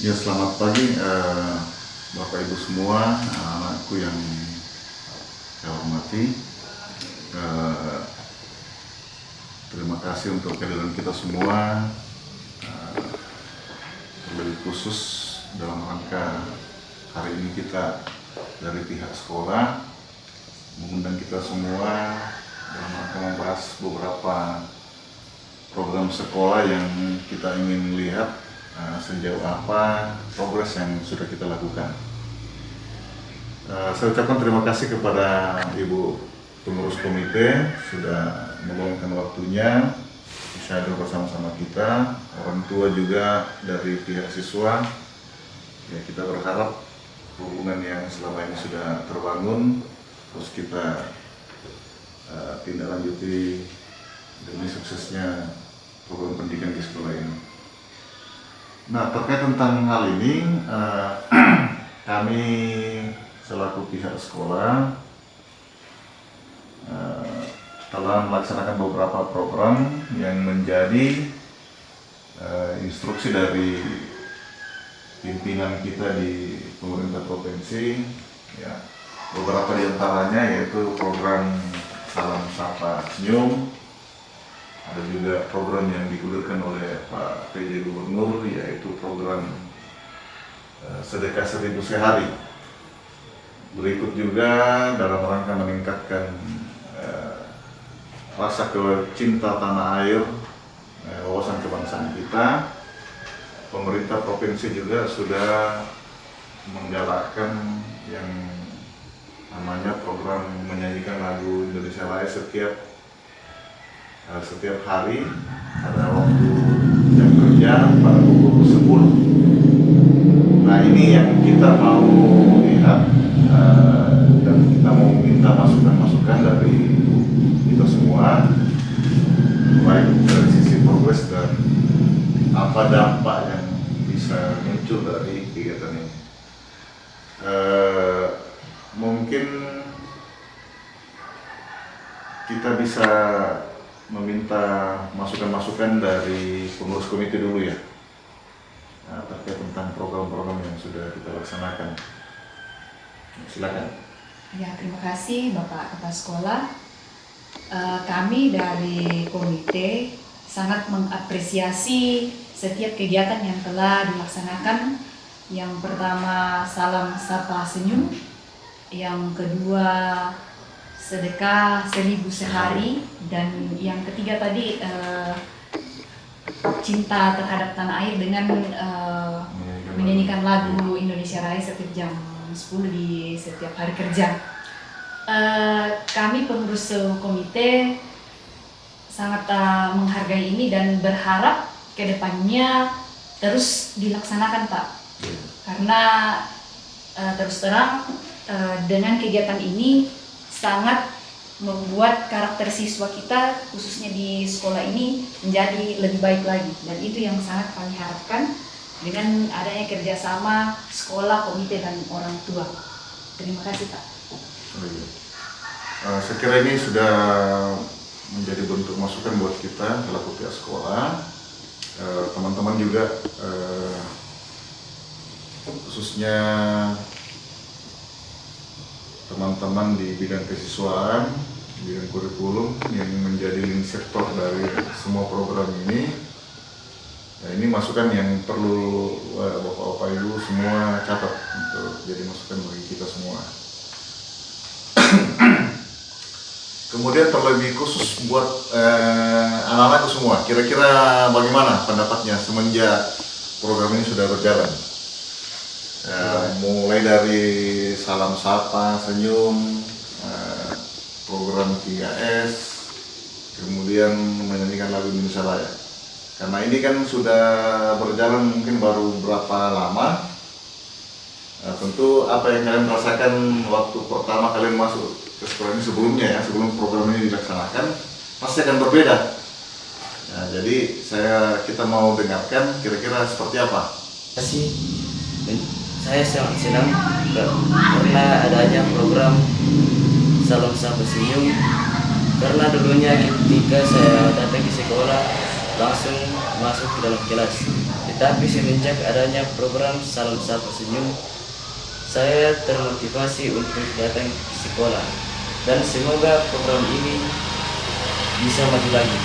Ya, selamat pagi Bapak Ibu semua, anakku yang saya hormati. Terima kasih untuk kehadiran kita semua, terlebih khusus dalam rangka hari ini kita dari pihak sekolah mengundang kita semua dalam rangka membahas beberapa program sekolah yang kita ingin lihat sejauh apa progres yang sudah kita lakukan. Saya ucapkan terima kasih kepada Ibu pengurus komite sudah meluangkan waktunya bisa hadir bersama-sama kita, orang tua juga dari pihak siswa. Ya, kita berharap hubungan yang selama ini sudah terbangun terus kita tindak lanjuti demi suksesnya program pendidikan di sekolah ini. Nah, terkait tentang hal ini, kami selaku pihak sekolah telah melaksanakan beberapa program yang menjadi instruksi dari pimpinan kita di pemerintah provinsi. Ya, beberapa di antaranya yaitu program Salam Sapa Senyum. Ada juga program yang digulirkan oleh Pak PJ Gubernur, yaitu program Sedekah 1000 sehari. Berikut juga dalam rangka meningkatkan rasa cinta tanah air, wawasan kebangsaan kita, pemerintah provinsi juga sudah menggalakkan yang namanya program menyanyikan lagu Indonesia Raya setiap hari pada waktu jam kerja pada pukul 10. Nah, ini yang kita mau lihat dan kita mau minta masukan-masukan dari kita semua, baik dari sisi progres dan apa dampak yang bisa muncul dari kegiatan ini. Mungkin kita bisa meminta masukan-masukan dari pengurus komite dulu ya, terkait tentang program-program yang sudah kita laksanakan. Silakan. Ya, terima kasih Bapak Kepala Sekolah. Kami dari komite sangat mengapresiasi setiap kegiatan yang telah dilaksanakan. Yang pertama, Salam Sapa Senyum. Yang kedua, Sedekah 1000 sehari, dan yang ketiga tadi cinta terhadap tanah air dengan menyanyikan lagu Indonesia Raya setiap jam 10 di setiap hari kerja. Kami pengurus komite sangat menghargai ini dan berharap kedepannya terus dilaksanakan, Pak. Karena terus terang dengan kegiatan ini sangat membuat karakter siswa kita khususnya di sekolah ini menjadi lebih baik lagi, dan itu yang sangat kami harapkan dengan adanya kerjasama sekolah, komite, dan orang tua. Terima kasih, Pak. Saya kira ini sudah menjadi bentuk masukan buat kita selaku pihak sekolah. Teman-teman juga khususnya teman-teman di bidang kesiswaan, bidang kurikulum yang menjadi link sektor dari semua program ini. Nah, ini masukan yang perlu Bapak-Bapak Ibu semua catat untuk jadi masukan bagi kita semua. Kemudian terlebih khusus buat anak-anakku semua, kira-kira bagaimana pendapatnya semenjak program ini sudah berjalan? Mulai dari salam sapa, senyum, program 3S, kemudian menyanyikan lagu Indonesia Raya. Karena ini kan sudah berjalan mungkin baru berapa lama, tentu apa yang kalian rasakan waktu pertama kalian masuk ke sekolah ini sebelumnya ya, sebelum program ini dilaksanakan, pasti akan berbeda. Nah, jadi kita mau dengarkan kira-kira seperti apa. Saya sangat senang karena adanya program Salam Sapa Senyum, karena dulunya ketika saya datang ke sekolah langsung masuk ke dalam kelas, tetapi semenjak adanya program Salam Sapa Senyum saya termotivasi untuk datang ke sekolah, dan semoga program ini bisa maju lagi.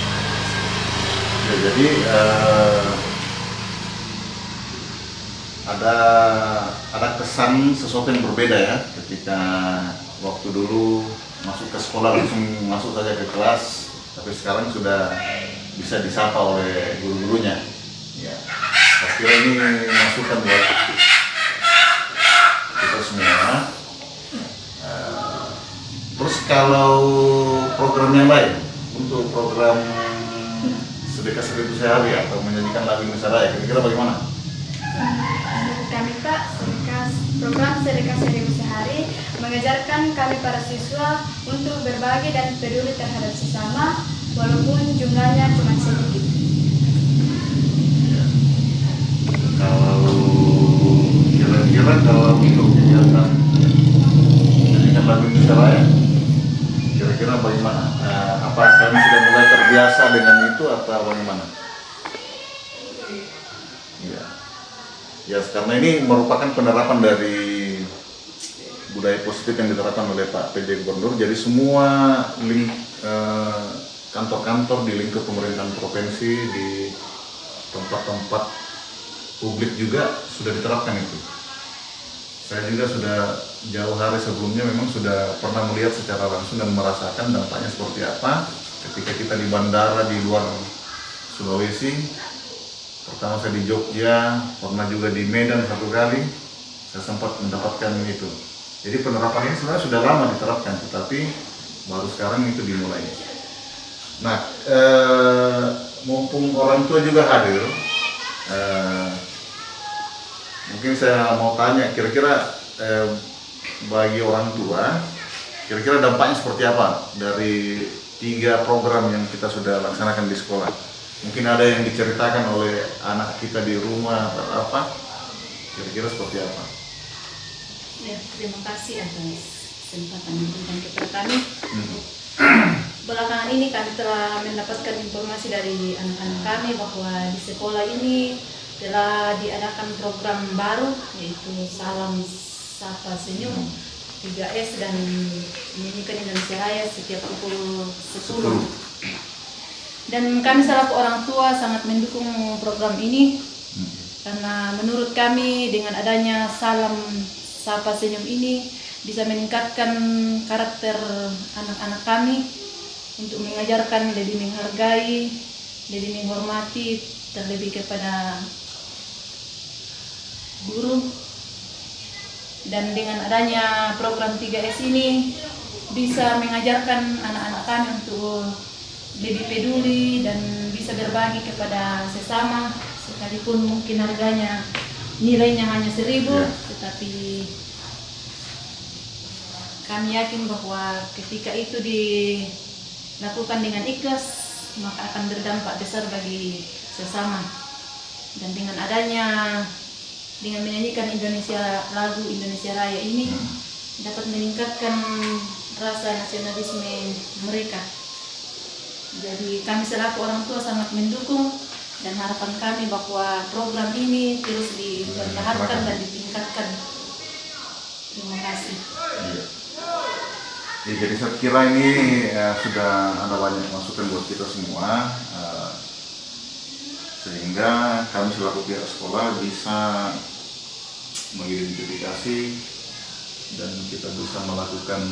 Ya, jadi ada kesan sesuatu yang berbeda ya ketika waktu dulu masuk ke sekolah langsung masuk saja ke kelas, tapi sekarang sudah bisa disapa oleh guru-gurunya. Ya, saya kira ini masukan buat kita semua. Terus kalau program yang lain, untuk program sedekah 1.000 sehari atau menyanyikan lagu Indonesia Raya, kira-kira bagaimana? Menurut kami Pak, program Sedekah 1.000 Sehari mengajarkan kami para siswa untuk berbagi dan peduli terhadap sesama walaupun jumlahnya cuma sedikit. Ya. Kalau kira-kira kalau untuk kegiatan menyanyikan lagu Indonesia Raya, kira-kira bagaimana? Apa kalian sudah mulai terbiasa dengan itu atau bagaimana? Ya. Ya, karena ini merupakan penerapan dari budaya positif yang diterapkan oleh Pak PJ Gubernur. Jadi semua kantor-kantor di lingkup pemerintahan provinsi, di tempat-tempat publik juga sudah diterapkan itu. Saya juga sudah jauh hari sebelumnya memang sudah pernah melihat secara langsung dan merasakan dampaknya seperti apa ketika kita di bandara di luar Sulawesi. Pertama saya di Jogja, pernah juga di Medan satu kali, saya sempat mendapatkan itu. Jadi penerapan ini sebenarnya sudah lama diterapkan, tetapi baru sekarang itu dimulai. Nah, mumpung orang tua juga hadir, mungkin saya mau tanya, kira-kira bagi orang tua, kira-kira dampaknya seperti apa dari 3 program yang kita sudah laksanakan di sekolah? Mungkin ada yang diceritakan oleh anak kita di rumah atau apa, kira-kira seperti apa? Ya, terima kasih atas kesempatan yang diberikan kepada kami. Belakangan ini kami telah mendapatkan informasi dari anak-anak kami bahwa di sekolah ini telah diadakan program baru, yaitu Salam Sapa Senyum 3S dan menyanyikan Indonesia Raya setiap pukul 10. Dan kami selaku orang tua sangat mendukung program ini karena menurut kami dengan adanya Salam Sapa Senyum ini bisa meningkatkan karakter anak-anak kami untuk mengajarkan lebih menghargai, lebih menghormati, terlebih kepada guru. Dan dengan adanya program 3S ini bisa mengajarkan anak-anak kami untuk lebih peduli dan bisa berbagi kepada sesama, sekalipun mungkin harganya nilainya hanya 1.000, tetapi kami yakin bahwa ketika itu dilakukan dengan ikhlas maka akan berdampak besar bagi sesama. Dan dengan menyanyikan lagu Indonesia Raya ini dapat meningkatkan rasa nasionalisme mereka. Jadi kami selaku orang tua sangat mendukung dan harapan kami bahwa program ini terus dipertahankan dan ditingkatkan. Terima kasih. Ya, jadi saya kira ini sudah ada banyak masukan buat kita semua, sehingga kami selaku pihak sekolah bisa mengidentifikasi dan kita bisa melakukan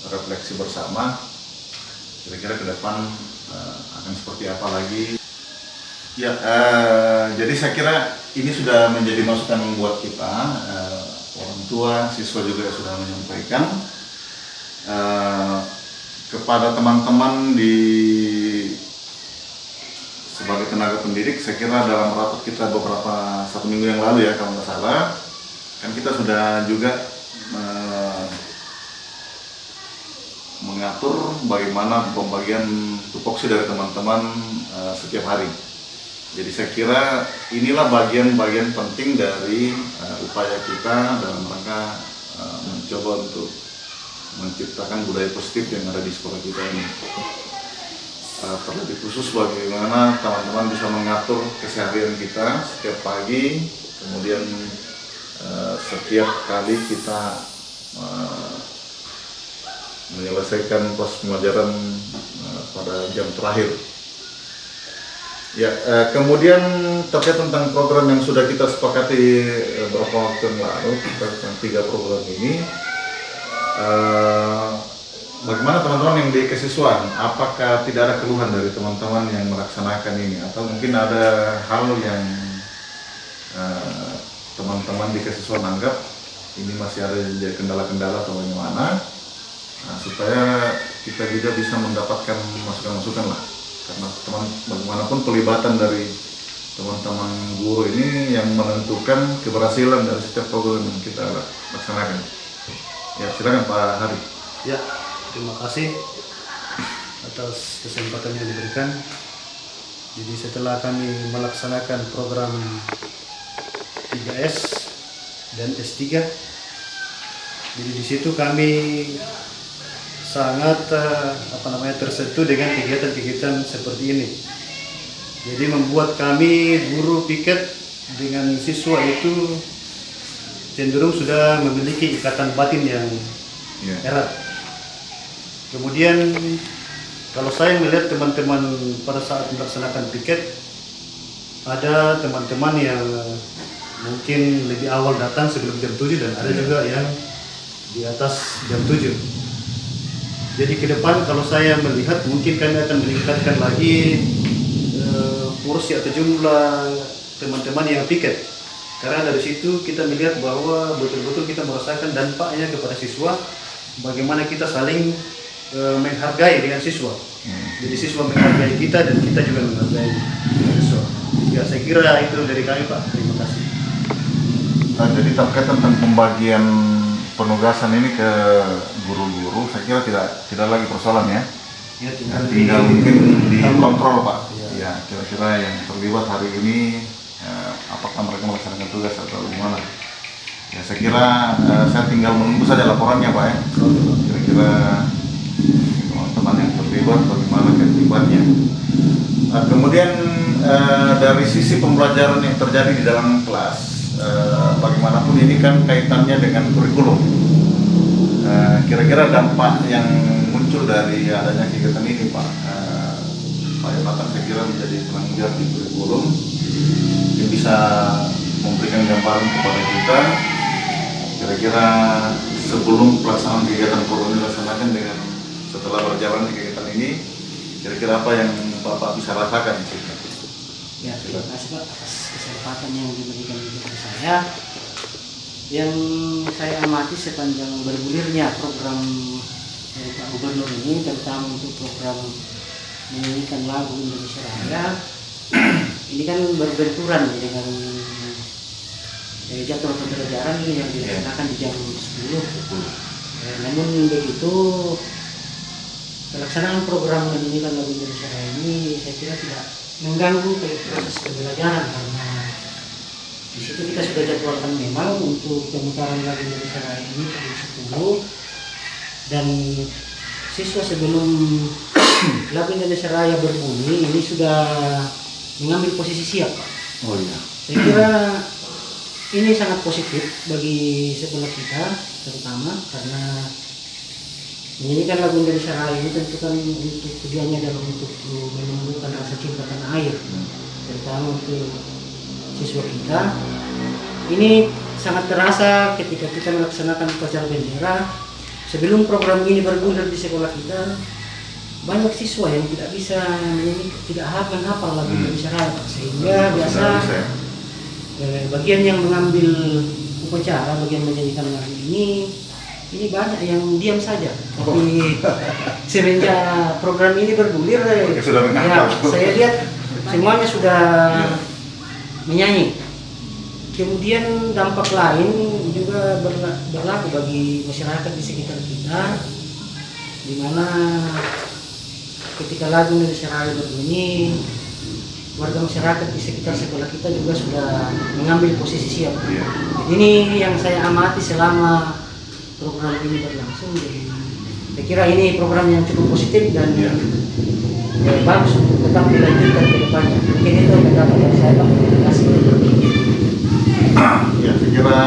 refleksi bersama kira-kira ke depan akan seperti apa lagi. Ya, jadi saya kira ini sudah menjadi masukan buat kita, orang tua, siswa juga sudah menyampaikan. Kepada teman-teman sebagai tenaga pendidik, saya kira dalam rapat kita beberapa 1 minggu yang lalu ya kalau nggak salah, kan kita sudah juga mengatur bagaimana pembagian tupoksi dari teman-teman setiap hari. Jadi saya kira inilah bagian-bagian penting dari upaya kita dalam rangka mencoba untuk menciptakan budaya positif yang ada di sekolah kita ini. Terlebih khusus bagaimana teman-teman bisa mengatur keseharian kita setiap pagi, kemudian setiap kali kita menyelesaikan proses pembelajaran pada jam terakhir. Ya, kemudian terkait tentang program yang sudah kita sepakati beberapa waktu yang lalu, tentang 3 program ini. Bagaimana teman-teman yang di kesiswaan? Apakah tidak ada keluhan dari teman-teman yang melaksanakan ini, atau mungkin ada hal yang teman-teman di kesiswaan anggap ini masih ada kendala-kendala atau bagaimana? Supaya kita juga bisa mendapatkan masukan-masukan lah, karena bagaimanapun pelibatan dari teman-teman guru ini yang menentukan keberhasilan dari setiap program yang kita laksanakan. Ya, silakan Pak Hari. Ya, terima kasih atas kesempatan yang diberikan. Jadi setelah kami melaksanakan program 3S dan S3, jadi di situ kami sangat tersentuh dengan kegiatan-kegiatan seperti ini. Jadi membuat kami guru piket dengan siswa itu cenderung sudah memiliki ikatan batin yang erat. Kemudian kalau saya melihat teman-teman pada saat melaksanakan piket, ada teman-teman yang mungkin lebih awal datang sebelum jam 7 dan ada juga yang di atas jam 7. Jadi ke depan kalau saya melihat mungkin kami akan meningkatkan lagi porsi atau jumlah teman-teman yang piket. Karena dari situ kita melihat bahwa betul-betul kita merasakan dampaknya kepada siswa, bagaimana kita saling menghargai dengan siswa. Jadi siswa menghargai kita dan kita juga menghargai siswa. Ya, saya kira itu dari kami, Pak. Terima kasih. Jadi terkait tentang pembagian penugasan ini ke guru-guru, saya kira tidak lagi persoalan ya. Ya, tinggal mungkin dikontrol Pak. Ya. Ya, kira-kira yang terlibat hari ini apakah mereka melaksanakan tugas atau gimana? Ya, saya kira saya tinggal menunggu saja laporannya Pak ya. Kira-kira teman-teman yang terlibat bagaimana keterlibatnya. Kemudian dari sisi pembelajaran yang terjadi di dalam kelas, bagaimanapun ini kan kaitannya dengan kurikulum. Kira-kira dampak yang muncul dari adanya kegiatan ini Pak Yonatan, saya kira menjadi penanggung jawab di kurikulum yang bisa memberikan gambaran kepada kita kira-kira sebelum pelaksanaan kegiatan program dilaksanakan dengan setelah berjalan kegiatan ini, kira-kira apa yang Bapak bisa rasakan di situ? Ya, terima kasih Pak atas kesempatan yang diberikan kepada saya. Yang saya amati sepanjang bergulirnya program dari Pak Gubernur ini, terutama untuk program menyanyikan lagu Indonesia Raya, ini kan berbenturan dengan jadwal pembelajaran yang dilaksanakan di jam 10. Namun begitu, pelaksanaan program menyanyikan lagu Indonesia Raya ini saya kira tidak mengganggu proses pembelajaran, karena di situ kita sudah jadwalkan memang untuk pemutaran lagu Indonesia Raya ini pada 10, dan siswa sebelum lagu Indonesia Raya berbunyi ini sudah mengambil posisi siap, Pak. Oh iya. Saya kira ini sangat positif bagi sekolah kita, terutama karena Menyanyikan lagu Indonesia Raya ini tentu kan untuk tujuannya adalah untuk menumbuhkan rasa cinta tanah air, terutama untuk siswa kita. Ini sangat terasa ketika kita melaksanakan upacara bendera. Sebelum program ini bergulir di sekolah kita, banyak siswa yang tidak bisa menyanyi, tidak menghafal lagu Indonesia Raya, sehingga biasa bagian yang mengambil upacara, bagian menyanyikan lagu ini banyak yang diam saja. Tapi semenjak program ini bergulir, ya, saya lihat semuanya sudah menyanyi. Kemudian dampak lain juga berlaku bagi masyarakat di sekitar kita, di mana ketika lagu Indonesia Raya berbunyi, warga masyarakat di sekitar sekolah kita juga sudah mengambil posisi siap. Ini yang saya amati selama program ini berlangsung. Jadi saya kira ini program yang cukup positif dan bagus untuk tetap dilanjutkan ke depannya. Mungkin itu yang dapat dari saya, Pak. Terima kasih. Ya, saya kira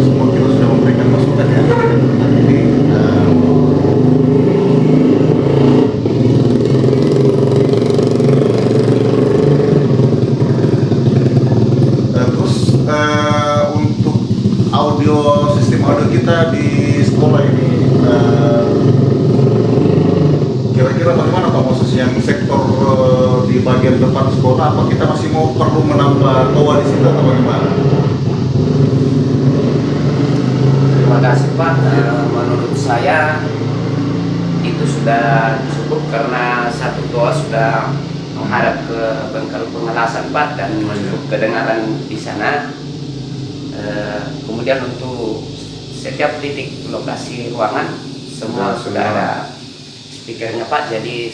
semua kita sudah memberikan masukan ya hari ini. Terus untuk sistem audio kita di sekolah ini kira-kira bagaimana Pak Moses, yang sektor di bagian depan sekolah, apa kita masih perlu menambah toa di situ atau bagaimana? Terima kasih Pak. Menurut saya itu sudah cukup karena satu toa sudah menghadap ke bengkel pengelasan Pak dan untuk kedengaran di sana. Kemudian untuk setiap titik lokasi ruangan semua sudah ada speakernya Pak, jadi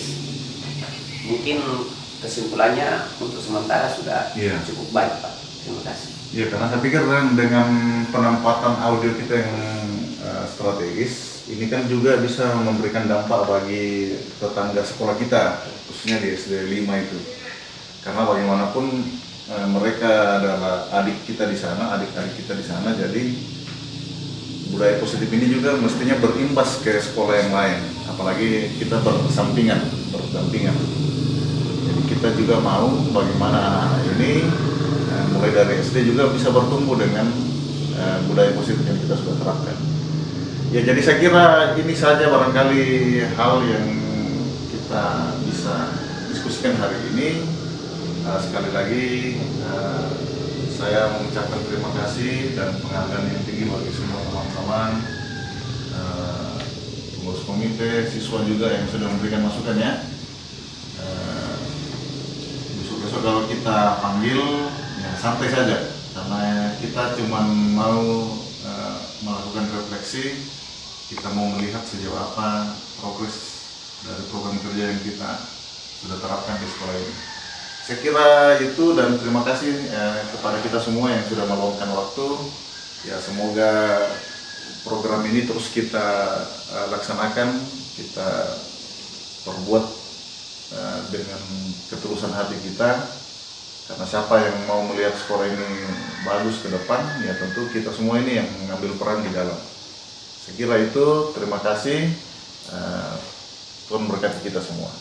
mungkin kesimpulannya untuk sementara sudah cukup baik Pak. Terima kasih. Iya, karena saya pikir dengan penempatan audio kita yang strategis, ini kan juga bisa memberikan dampak bagi tetangga sekolah kita, khususnya di SD 5 itu. Karena bagaimanapun mereka adalah adik kita di sana, adik-adik kita di sana, jadi budaya positif ini juga mestinya berimbas ke sekolah yang lain, apalagi kita berdampingan. Jadi kita juga mau bagaimana anak-anak ini mulai dari SD juga bisa bertumbuh dengan budaya positif yang kita sudah terapkan. Ya, jadi saya kira ini saja barangkali hal yang kita bisa diskusikan hari ini. Sekali lagi saya mengucapkan terima kasih dan penghargaan yang tinggi bagi semua teman-teman, pengurus komite, siswa juga yang sudah memberikan masukannya. Besok-besok kalau kita panggil, ya santai saja, karena kita cuma mau melakukan refleksi, kita mau melihat sejauh apa progres dari program kerja yang kita sudah terapkan di sekolah ini. Saya kira itu, dan terima kasih kepada kita semua yang sudah meluangkan waktu. Ya, semoga program ini terus kita laksanakan, kita perbuat dengan ketulusan hati kita. Karena siapa yang mau melihat sekolah ini bagus ke depan, ya tentu kita semua ini yang mengambil peran di dalam. Saya kira itu, terima kasih. Tuhan berkati kita semua.